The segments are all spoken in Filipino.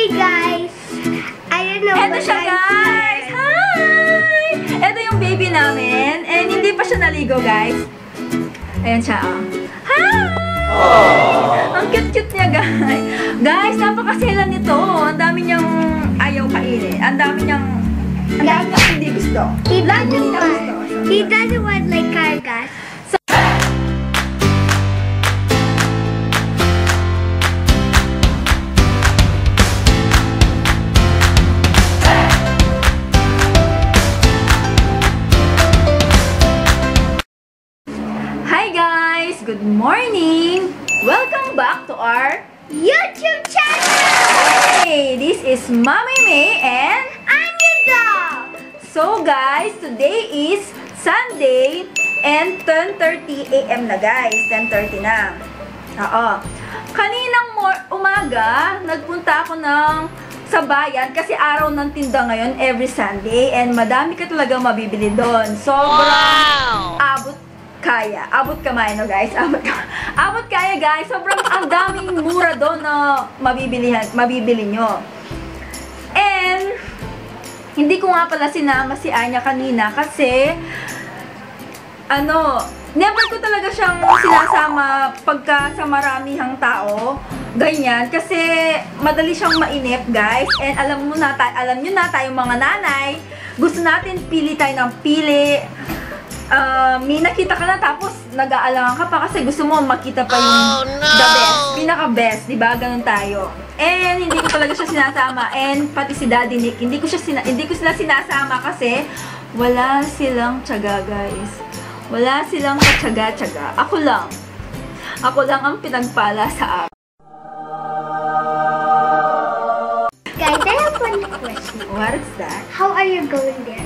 Hey guys! I don't know Eto siya guys! Hi! Eto yung baby namin. And hindi pa siya naligo guys. Ayan siya oh. Hi! Ang cute-cute niya guys. Guys, napakasela nito. Ang dami niyang ayaw kainin. Ang dami niyang hindi gusto. He doesn't want like kargas. Hi guys! Good morning! Welcome back to our YouTube channel! Hey! This is Mommy May and Anya. So guys, today is Sunday and 10:30 AM na guys. 10:30 na. Oo. Kaninang umaga, nagpunta ako sa bayan kasi araw ng tinda ngayon every Sunday and madami ka talaga mabibili doon. Sobrang abot kamay, no guys? Abot kaya guys. Sobrang ang daming mura doon na mabibili nyo. And hindi ko nga pala sinama si Anya kanina kasi never ko talaga siyang sinasama pagka sa maramihang tao. Ganyan. Kasi madali siyang mainip, guys. And alam nyo na tayong mga nanay, gusto natin pili tayo ng pili. May nakita ka na tapos nag-aalangan ka pa kasi gusto mo makita pa yung the best, pinaka-best, diba? Ganun tayo. And hindi ko talaga siya sinasama. And pati si Daddy Nick, hindi ko sila sinasama kasi wala silang tiyaga, guys. Wala silang katyaga-tiyaga. Ako lang ang pinagpala sa akin. Guys, I have one question. What is that? How are you going there?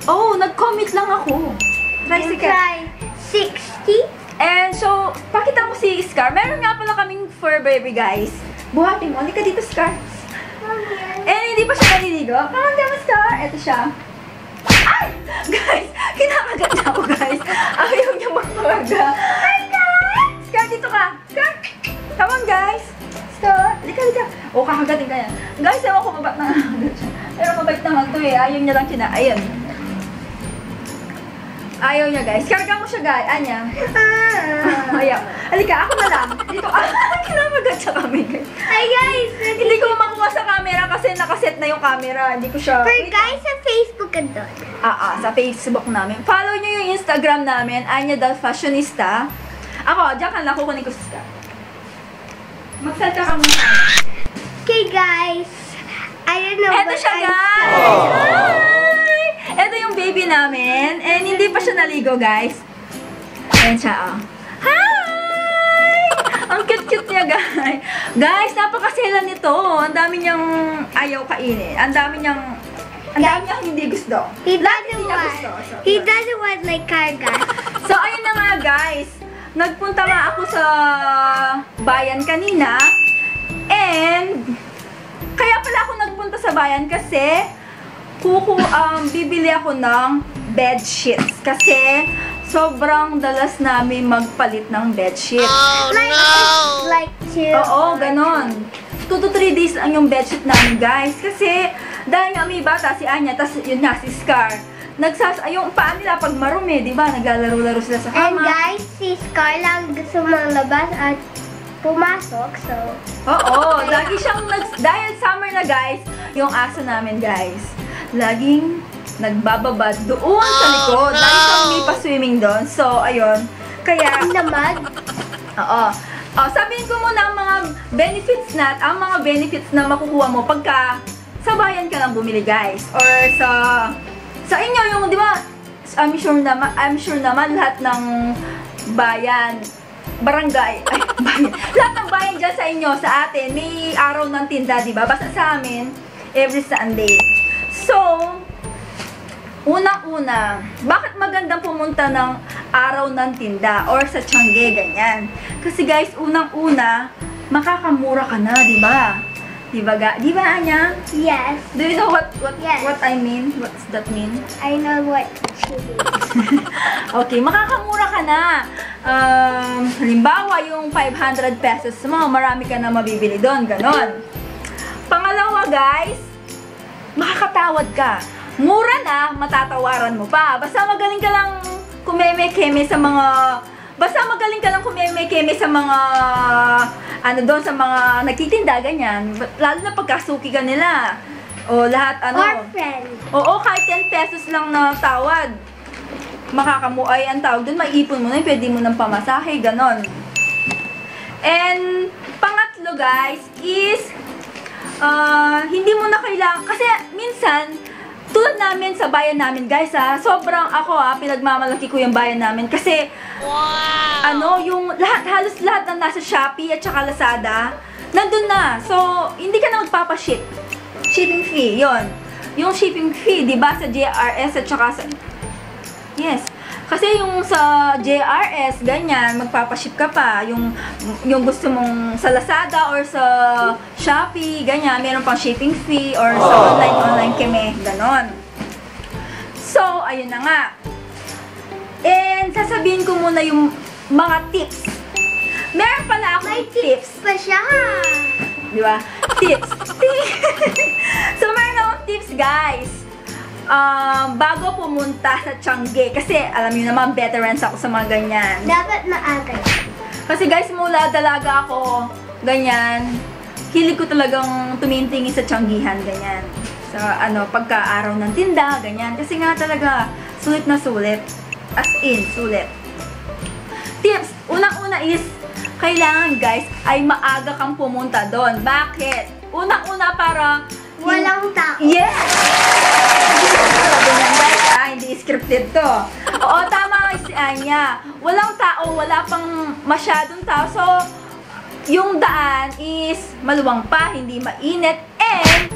Oh, nag-commit lang ako. You try 60? And so, pakita mo si Scar. Meron nga pala kaming fur baby, guys. Buhatin mo. Hindi ka dito, Scar. And hindi pa siya naliligo. Kamang mo, Scar. Ito siya. Ay! Guys, kinakagat na ako, guys. Ayaw niya magpalaga. Hi, guys! Scar, dito ka. Scar! Come on, guys. Scar, halika. O, kakagatin ka yan. Guys, ewan ko mabait na siya. Pero mabait naman to eh. Ayaw niya lang Ayan. Ayaw niya, guys. Karga mo siya, guys. Anya. Ayaw. Halika, ako na lang. Dito. Kinamagat sa kami, guys. Hi, guys. Hindi ko makuha sa camera kasi nakaset na yung camera. Hindi ko siya... For guys, sa Facebook ka doon. Sa Facebook namin. Follow nyo yung Instagram namin, Anya the Fashionista. Ako, diyan ka lang. Kukunin ko sa magsalta ka muna. Okay, guys. I don't know Eto siya, guys. Ito yung baby namin. And hindi pa siya naligo, guys. Ayan siya, oh. Hi! Ang cute-cute niya, guys. Guys, napakasela nito. Ang dami niyang ayaw kainin. Ang dami niyang hindi gusto. He doesn't want like kargas. So, ayun na nga, guys. Nagpunta nga ako sa bayan kanina. And kaya pala ako nagpunta sa bayan kasi bibili ako ng bed sheets kasi sobrang dalas namin magpalit ng bed sheets. Oh, no! Like 2. Oo, ganon. 2 to 3 days lang yung bed sheet namin, guys. Kasi dahil nga may bata si Anya, tas yun nga si Scar. Yung paa nila pag marumi, di ba? Naglalaro-laro sila sa kama. And guys, si Scar lang gusto malabas at pumasok, so... Oo, lagi siyang dahil summer na, guys, yung aso namin, guys. Laging nagbababad doon sa likod. Dahil may pa-swimming doon. So, ayun. Kaya... Namag? Oo. Sabihin ko muna ang mga benefits na makukuha mo pagka sa bayan ka lang bumili, guys. Or sa inyo, yung, di ba, I'm sure naman lahat ng bayan, barangay, bayan. Lahat ng bayan dyan sa inyo, sa atin, may araw ng tinda, di ba? Basta sa amin, every Sunday. So, unang-una, bakit magandang pumunta ng araw ng tinda or sa Tiangge, ganyan? Kasi guys, unang-una, makakamura ka na, di ba? Di ba, Anya? Yes. Do you know what Yes. what I mean? What's that mean? I know what she means. Okay, makakamura ka na. Halimbawa, yung 500 pesos mo, marami ka na mabibili doon. Ganon. Pangalawa, guys, makakatawad ka. Mura na, matatawaran mo pa. Basta magaling ka lang kumeme-keme sa mga... doon sa mga nagtitinda, ganyan. Lalo na pagkasuki ka nila. O lahat, Or friend. Oo, kahit 10 pesos lang na tawad. Makakamuay ang tawag doon, maiipon mo na yun, pwede mo ng pamasahe, ganon. And, pangatlo guys, is, hindi mo na kailangan, kasi minsan, tulad namin sa bayan namin guys sobrang ako pinagmamalaki ko yung bayan namin kasi yung halos lahat na nasa Shopee at saka Lazada nandun na, so hindi ka na magpapaship. Shipping fee, yon. Yung shipping fee, di ba, sa JRS at saka sa... Yes. Kasi yung sa JRS, ganyan, magpapaship ka pa. Yung gusto mong sa Lazada or sa Shopee, ganyan, meron pang shipping fee or sa online keme, ganon. So, ayun na nga. And, sasabihin ko muna yung mga tips. Meron pala akong tips. Pa siya. Di ba? Tips. So, meron akong tips, guys. Bago pumunta sa Tiangge. Kasi, alam niyo naman, veterans ako sa mga ganyan. Dapat maaga. Kasi, guys, mula dalaga ako, ganyan, hilig ko talagang tumitingin sa Tianggihan, ganyan. Sa, pagka-araw ng tinda, ganyan. Kasi nga talaga, sulit na sulit. As in, sulit. Tips. Unang-una is, kailangan guys ay maaga kang pumunta doon. Bakit? Unang-una para Walang tao. yes! Guys, hindi scripted to. Oo, tama si Anya. Walang tao, wala pang masyadong tao. So, yung daan is maluwang pa, hindi mainit, and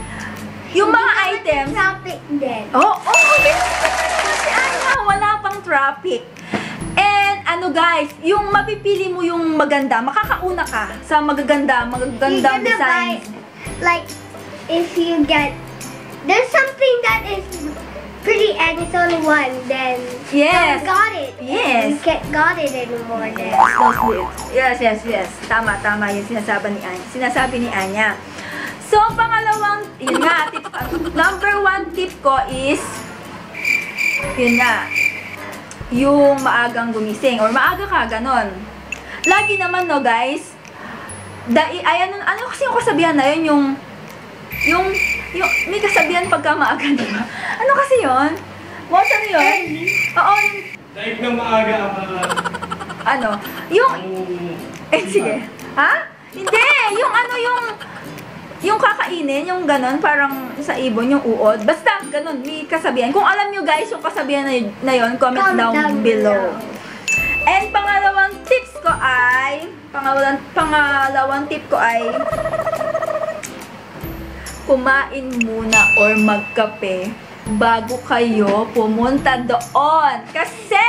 yung mga items... Traffic din. Oo, si Anya, wala pang traffic. And guys, yung mapipili mo yung maganda, makakauna ka sa magagandang design. Like, if you get, there's something that is pretty and it's only one, then Yes. you got it. Yes. You can't got it anymore then. Yes. Tama yung sinasabi ni Anya. So, pangalawang, yun nga, number 1 tip ko is, yun nga, yung maagang gumising or maaga ka, ganon. Lagi naman, no, guys, ano kasi yung kasabihan na yun, yung may kasabihan pagka maaga, diba? Ano kasi yun? What, ano yun? Oo, Dahil na maaga sige. Ha? Hindi, yung kakainin, yung ganon, parang sa ibon, yung uod. Basta, ganon, may kasabihan. Kung alam nyo guys, yung kasabihan na yun, comment down below. And pangalawang tip ko ay, kumain muna or magkape bago kayo pumunta doon. Kasi,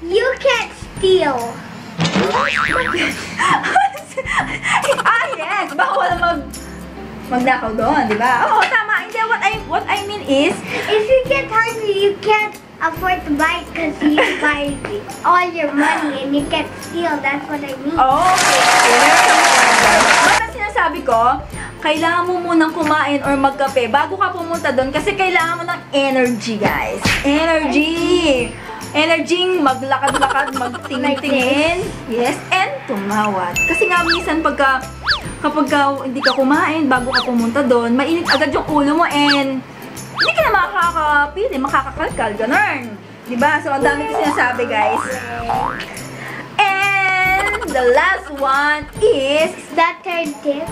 You can't steal. yes, bawal magnakaw doon, di ba? Oo, tama. Hindi, what I mean is, If you get hungry, you can't afford to buy it because you buy all your money and you can't steal. That's what I mean. okay. Ba't ang sinasabi ko, kailangan mo munang kumain or magkape bago ka pumunta doon kasi kailangan mo ng energy, guys. Energy! Maglakad-lakad, magtingin-tingin. Yes, and tumawad. Kasi nga minsan kapag hindi ka kumain bago ka pumunta doon, mainit agad yung ulo mo and hindi ka na makakapili, makakakalkal, ganun. Diba? So, ang dami ko sinasabi, guys. And the last one is That third tip.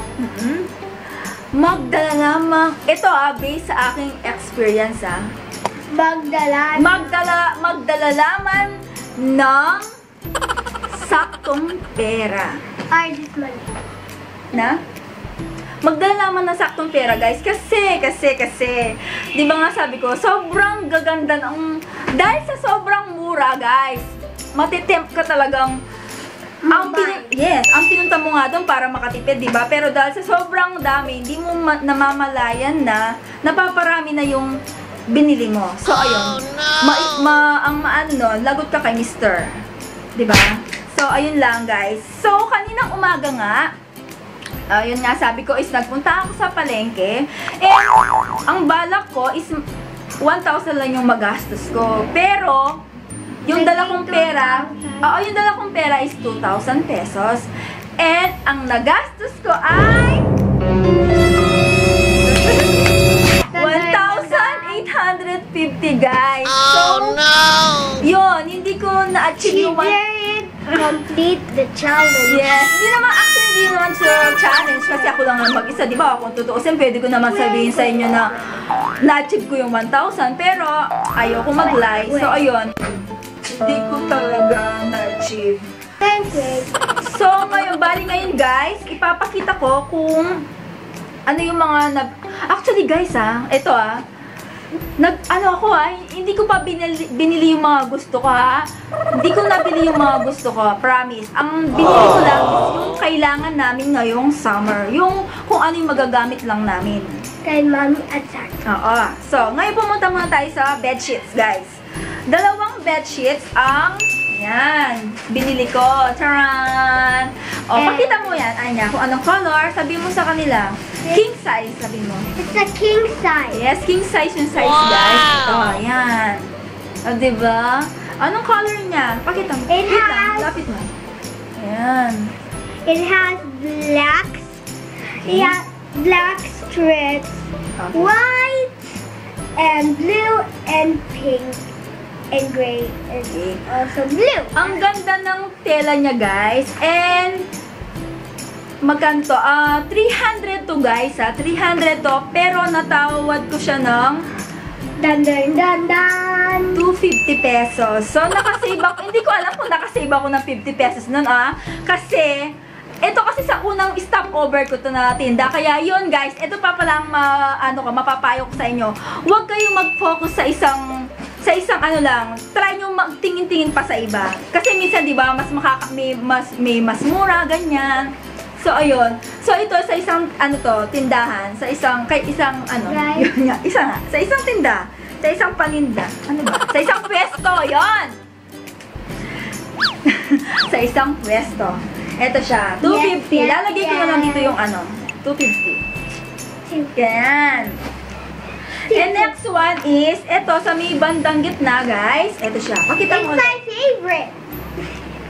magdala lamang, ito based sa aking experience Magdala lamang ng saktong pera. Or just money. Na? Magdala naman ng saktong pera, guys. Kasi, di ba nga sabi ko, sobrang gaganda dahil sa sobrang mura, guys, matitempt ka talagang Ang pinunta mo nga doon para makatipid, di ba? Pero dahil sa sobrang dami, hindi mo namamalayan na napaparami na yung binili mo. So, ayun. Ang maano nun, lagot ka kay Mr. Di ba? So, ayun lang, guys. So, kaninang umaga nga, ayun nga, sabi ko is nagpunta ako sa palengke. And, ang balak ko is 1,000 lang yung magastos ko. Pero, yung dala kong pera is 2,000 pesos. And, ang nagastos ko ay 1,850, guys. Oh, no! Yun, hindi ko na-achieve yung complete the challenge. Yes, hindi naman siya challenge kasi ako lang ang mag-isa, di ba? Kung tutuusin, pwede ko naman sabihin sa inyo na na-achieve ko yung 1,000, pero ayoko mag-lie. So, ayun. Hindi ko talaga na-achieve. So, bali ngayon guys, ipapakita ko kung ano yung mga Actually guys ito hindi ko pa binili yung mga gusto ko Hindi ko nabili yung mga gusto ko, promise. Ang binili ko lang is yung kailangan namin ngayong summer. Yung kung ano yung magagamit lang namin. Kay Mommy at Zach. Oo. So, ngayon pumunta muna tayo sa bedsheets, guys. 2 bedsheets ang binili ko. Taran! O, pakita mo yan, Anya, kung anong color. Sabi mo sa kanila. King size, sabi mo. It's a king size. Yes, king size yung size, guys. Ito, ayan. O, diba? Anong color niya? Pakita mo. Lapit mo. Ayan. It has black strips, white, and blue, and pink. And gray, and also blue. Ang ganda ng tela niya, guys. And, magkano to? 300 to, guys, 300 to. Pero, natawad ko siya ng 250 pesos. So, nakasave ako. Hindi ko alam kung nakasave ako ng 50 pesos nun, Kasi, ito kasi sa unang stopover ko to na tinda. Kaya yun, guys, ito pa palang mapapayo ko sa inyo. Huwag kayong mag-focus sa isang try nyo magtingin-tingin pa sa iba. Kasi minsan, di ba, may mas mura, ganyan. So, ayun. So, ito sa isang, tindahan. Sa isang tinda. Sa isang paninda. Ano ba? Sa isang pwesto, yon. Sa isang pwesto. Ito siya, 250. Lalagay ko na lang dito yung 250. Ganyan. And next one is, ito sa may bandang gitna, guys. Ito siya. Pakita mo. It's my favorite.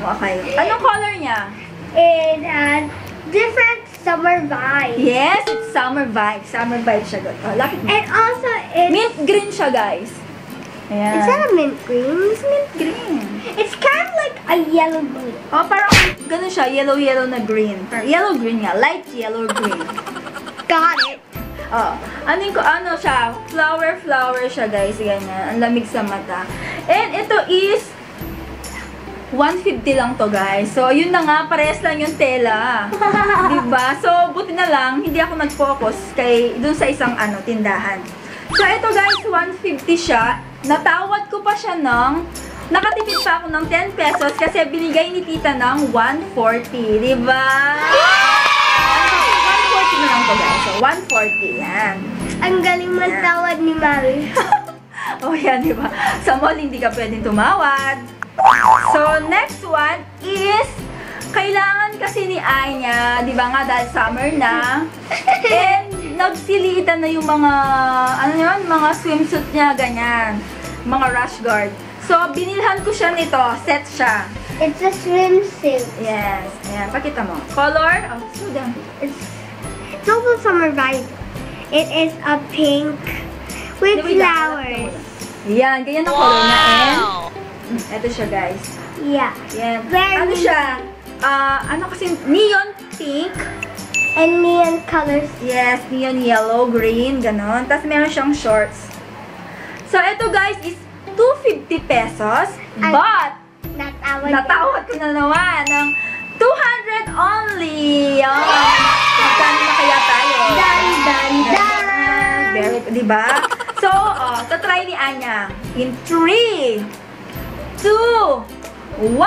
Okay. Anong color niya? It has different summer vibes. Yes, it's summer vibes. Summer vibes siya. Lapit mo. And also, it's mint green siya, guys. Ayan. It's not a mint green. It's mint green. It's kind of like a yellow green. Oh, parang ganun siya. Yellow na green. Yellow green nga. Light yellow green. Got it. Oh, ano siya? Flower siya, guys. Ganyan. Ang lamig sa mata. And ito is 150 lang to, guys. So, yun na nga. Parehas lang yung tela. Diba? So, buti na lang. Hindi ako nag-focus dun sa isang tindahan. So, ito, guys. 150 siya. Natawad ko pa siya nakatipid pa ako ng 10 pesos kasi binigay ni tita ng 140. Diba? 140 na lang to, guys. So, 140. Yan. Ang galing magtawad ni Mami. Oh, yan, diba? Sa mall, hindi ka pwedeng tumawad. So, next one is, kailangan kasi ni Anya, diba nga, dahil summer na, and nagsilitan na yung mga swimsuit niya, ganyan. Mga rash guard. So, binilhan ko siya nito. Set siya. It's a swimsuit. Yes. Ayan, pakita mo. Color? Oh, sudan. It's also summer vibe. It is a pink with flowers. Yan, ganyan ang color na. And, ito siya, guys. Yeah. Yan. Very siya? Kasi neon pink. And neon colors. Yes, neon yellow, green, ganon. Tapos meron siyang shorts. So, ito guys is 250 pesos. But, natawad ko na naman ng 200 only. Magkano na kaya tayo? Very, diba? So, tatry ni Anya. In 3, 2, 1.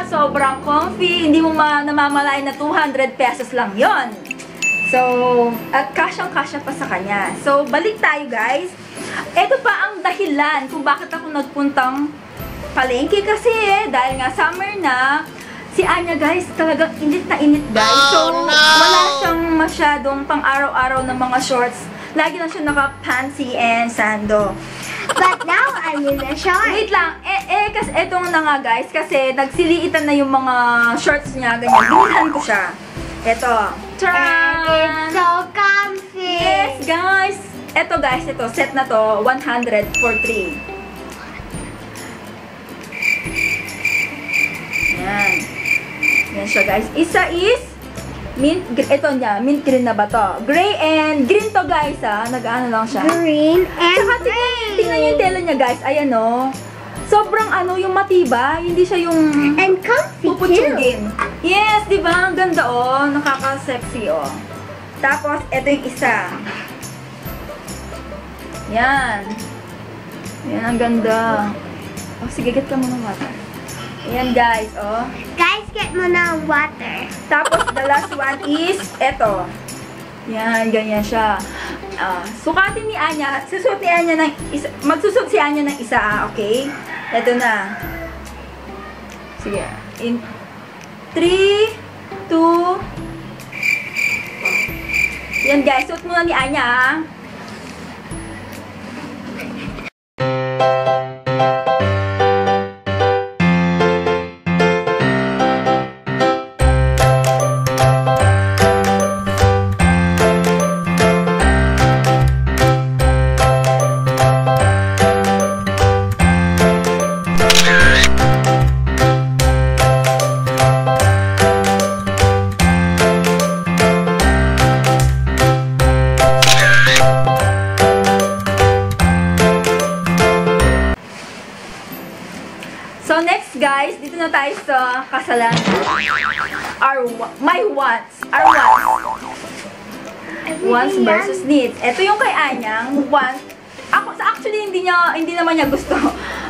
Sobrang comfy, hindi mo namamalayan na 200 pesos lang yon. So, at kasyang-kasya pa sa kanya. So, balik tayo guys. Ito pa ang dahilan kung bakit ako nagpuntang palengke kasi dahil nga summer na, si Anya guys, talagang init na init guys. So, wala siyang masyadong pang araw-araw na mga shorts. Lagi lang siya naka-panty and sando. But now I'm in a short. Wait lang, kasi etong na nga guys, kasi nagsiliitan na yung mga shorts niya, ganyan. Binilhan ko siya. Eto. And it's so comfy. Yes, guys. Eto guys, ito, set na to, 100 for 3. Yan. Yan siya guys. Isa is, mint, ito niya, mint green na ba to? Gray and green to guys nag-ano lang siya. Green and Tsaka gray. tingnan yung tela niya guys, ayan sobrang yung matibay, hindi siya yung And comfy too. puputsugin. Yes, di ba? Ang ganda nakaka-sexy Tapos, ito yung isa. Yan. Yan, ang ganda. Sige, get ka muna ng water. Ayan guys, Guys, get mo na ang water. Tapos, the last one is, eto. Yan, ganyan siya. Sukatin ni Anya, susuot ni Anya ng isa, magsusuot si Anya ng isa, okay? Eto na. Sige. In 3, 2, yan guys, suot muna ni Anya, So next guys, dito na tayo sa kasalan. My wants. Our wants. Wants versus needs. Ito yung kay Anyang, want. Actually, hindi naman niya gusto.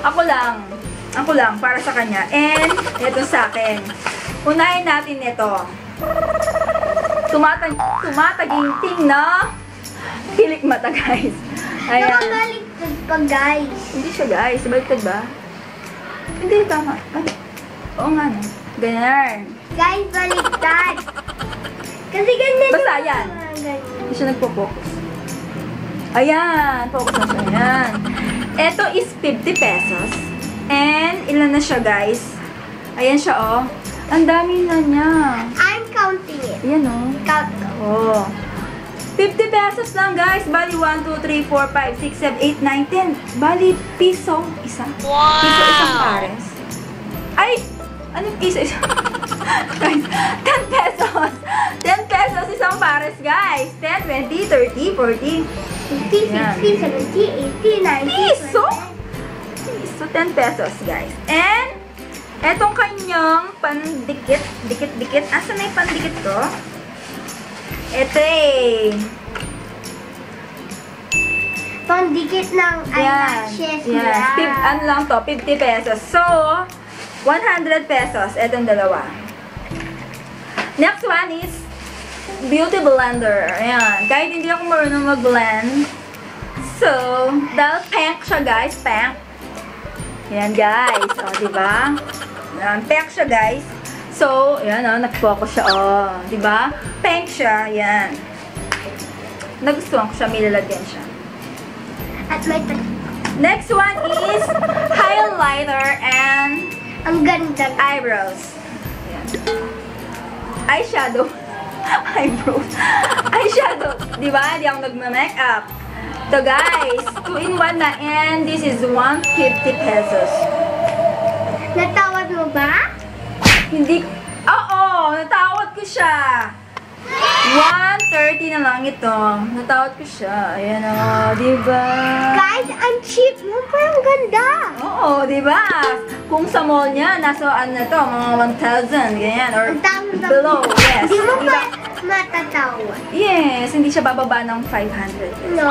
Ako lang para sa kanya. And ito sa akin. Unahin natin ito. Tumataginting na pilik mata guys. Ayan. Nakabaliktad pa guys. Hindi siya guys. Baliktad ba? Hindi, tama. Oo nga no. Ganyan. Guys, baliktad. Kasi ganyan. Basta yan. Hindi siya nagpo-focus. Ayan. Focus na siya. Ayan. Ito is 50 pesos. And ilan na siya guys? Ayan siya Ang dami na niya. I'm counting it. Ayan Count ko. 50 pesos lang guys. Bali 1, 2, 3, 4, 5, 6, 7, 8, 9, 10. Bali piso isa. Wow. Piso isang pares. Ay! Anong piso isang? Guys, 10 pesos. 10 pesos isang pares guys. 10, 20, 30, 40, 50, 60, 70, 80, 90. Piso? Piso, 10 pesos guys. And etong kanyang pandikit. Dikit. Asan na yung pandikit ko? Ito Pandikit ng eyelashes niya. Ano lang to? 50 pesos. So, 100 pesos. Etong dalawa. Next one is beauty blender. Ayan. Kahit hindi ako marunong mag-blend. So, dahil pink siya guys. Pink. Ayan guys. Diba? Ayan. Pink siya guys. So, ayan nag-focus siya. Diba? Pink siya. Ayan. Nagustuhan ko siya. May lalagyan siya. At may Next one is highlighter and ang ganda. eyebrows. Ayan. Eyeshadow. Eyebrows. Eyeshadow. Diba? Hindi ako nagma-makeup. So guys, 2-in-1 na and this is 150 pesos. Natawad mo ba? Hindi. Oo! Natawad ko siya. 130 na lang ito. Natawad ko siya. Ayan o, diba? Guys, ang cheap mo, pero ang ganda. Oo, diba? Kung sa mall niya, nasa ano to, mga 1,000, ganyan, or Ang dami-dami. below, yes. Hindi mo Diba? pa matatawa. Yes, hindi siya bababa ng 500. No.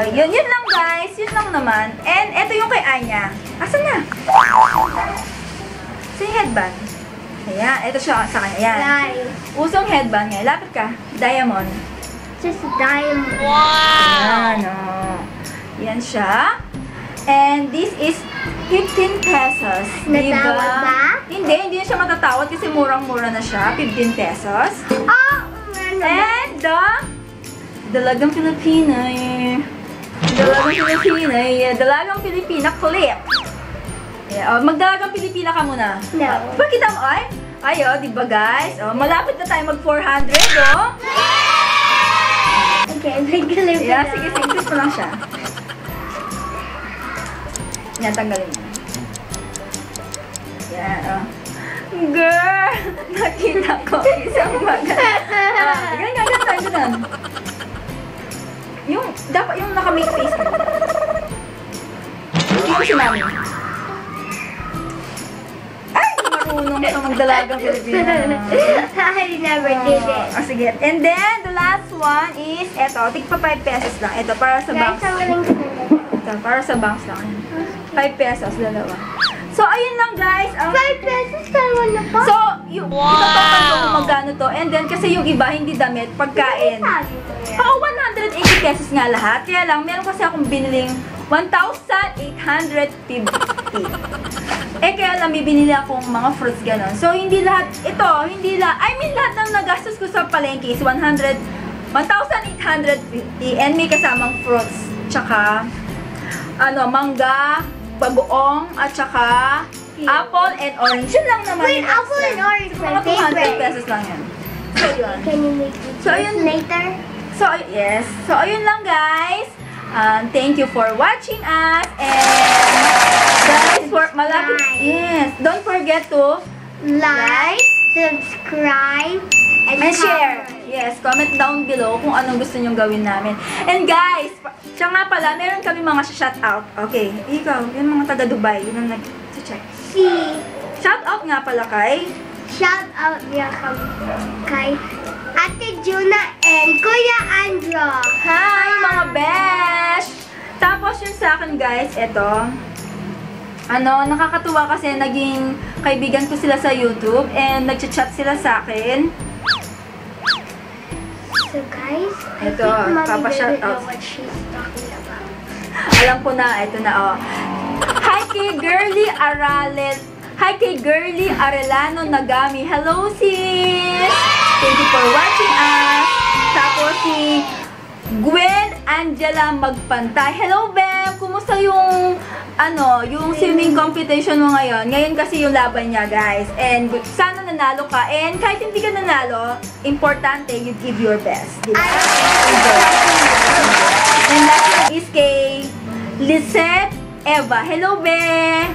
Yun lang guys, yun lang naman. And eto yung kay Anya. Asan na? Sa headband. Ayan, eto siya sa kanya. Ayan. Guys, Usong headband ngayon. Lapit ka. Diamond. just diamond. Ayan, oh. Yan siya. And this is 15 pesos. Natawad ba? Hindi na siya matatawad kasi murang-mura na siya. 15 pesos. Oh, ano ba? And Dalagang Pilipina eh. Dalagang Pilipina clip. Yeah, magdalagang Pilipina ka muna. No. Pakita mo, ay, di ba guys? Oh, malapit na tayo mag 400, oh. Okay, may galip Yeah, sige, clip mo lang siya. Yan, tanggalin mo. Yan, oh. Girl! Nakita ko isang maganda. Ganun. Dapat yung naka-make face mo. Hindi ko si Mami. Ay! Marunong sa magdalagang Pilipina. I never did it. Sige. And then, the last one is, eto, tigpa 5 pesos lang. Ito, para sa Guys, box. I'm willing to do it. Ito, para sa box lang. 5 pesos, dalawa. So, ayun lang guys. 5 pesos, dalawa na pa. So, itotokan ko kung magkano to. And then, kasi yung iba, hindi damit, pagkain. Sabi ko yan. Oo, 180 pesos nga lahat. Kaya lang, meron kasi akong biniling 1,850. Kaya lang, may binili akong mga fruits gano'n. So, hindi lahat, lahat ng nagastos ko sa palengke is 1,850. And may kasamang fruits. Tsaka, mangga, bagoong, at saka apple and orange. Yun lang naman. Wait, yung apple extra. and orange, Mga my favorite. 200 pesos lang yan. So, yun. Can you make it So, ayun. later? So, yes. So, ayun lang guys. Thank you for watching us. And guys, yes. Don't forget to Like, subscribe, and share. comment. Yes, comment down below kung anong gusto nyong gawin namin. And guys, siya nga pala, meron kami mga shoutout. Okay, ikaw, yung mga taga Dubai, yun ang nag-check. Shoutout nga pala kay Shout out niya kay Ate Juna and Kuya Andro. hi mga besh! Tapos yung sa akin guys, eto. Nakakatuwa kasi naging kaibigan ko sila sa YouTube and nagchat-chat sila sa akin. So guys, I Ito, think Mommy papa-shout doesn't know out. what she's talking about. Alam ko na, ito na oh. Hi kay Girly Arellano Nagami. Hello sis! Thank you for watching us. Tapos si Gwen Angela Magpantay. Hello Bem! Kumusta yung yung swimming competition mo ngayon? Ngayon kasi yung laban niya guys. And sana nanalo ka. And kahit hindi ka nanalo, importante you give your best. Diba? And last one is kay Lisette Eva. Hello Be!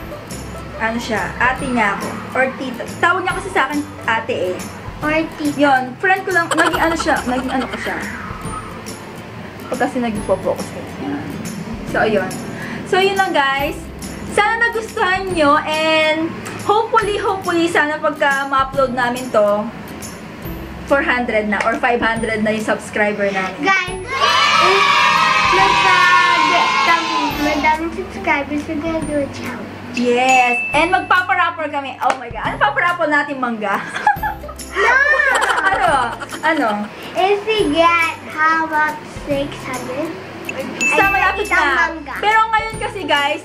Siya? Ate niya ako. Or tita. Tawag niya kasi sa akin ate eh. Or tita. Yun, friend ko lang, naging ano ko siya. Pag kasi nagpo-focus ko. So, ayun. So, yun lang guys. Sana nagustuhan nyo and hopefully, sana pagka ma-upload namin to, 400 na or 500 na yung subscriber namin. Guys, if madaming subscribers, we're gonna do a challenge. Yes! And magpaparapper kami. Oh my God. Ano paparapper natin, mangga? No! Ano? If we get, how about 600? Sa malapit na. Mangga. Pero ngayon kasi guys,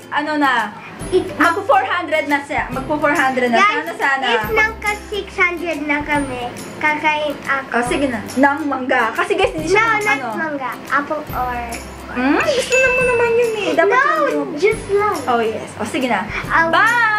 magpo-400 na siya. Magpo-400 na. Guys, Sana. if nangka 600 na kami, kakain ako. Oh, sige na. Nang mangga. Kasi guys, hindi siya not mangga. Apple or... Gusto mo naman yun eh. Dapat No, yun. just love. Oh yes. O sige na. I'll- Bye!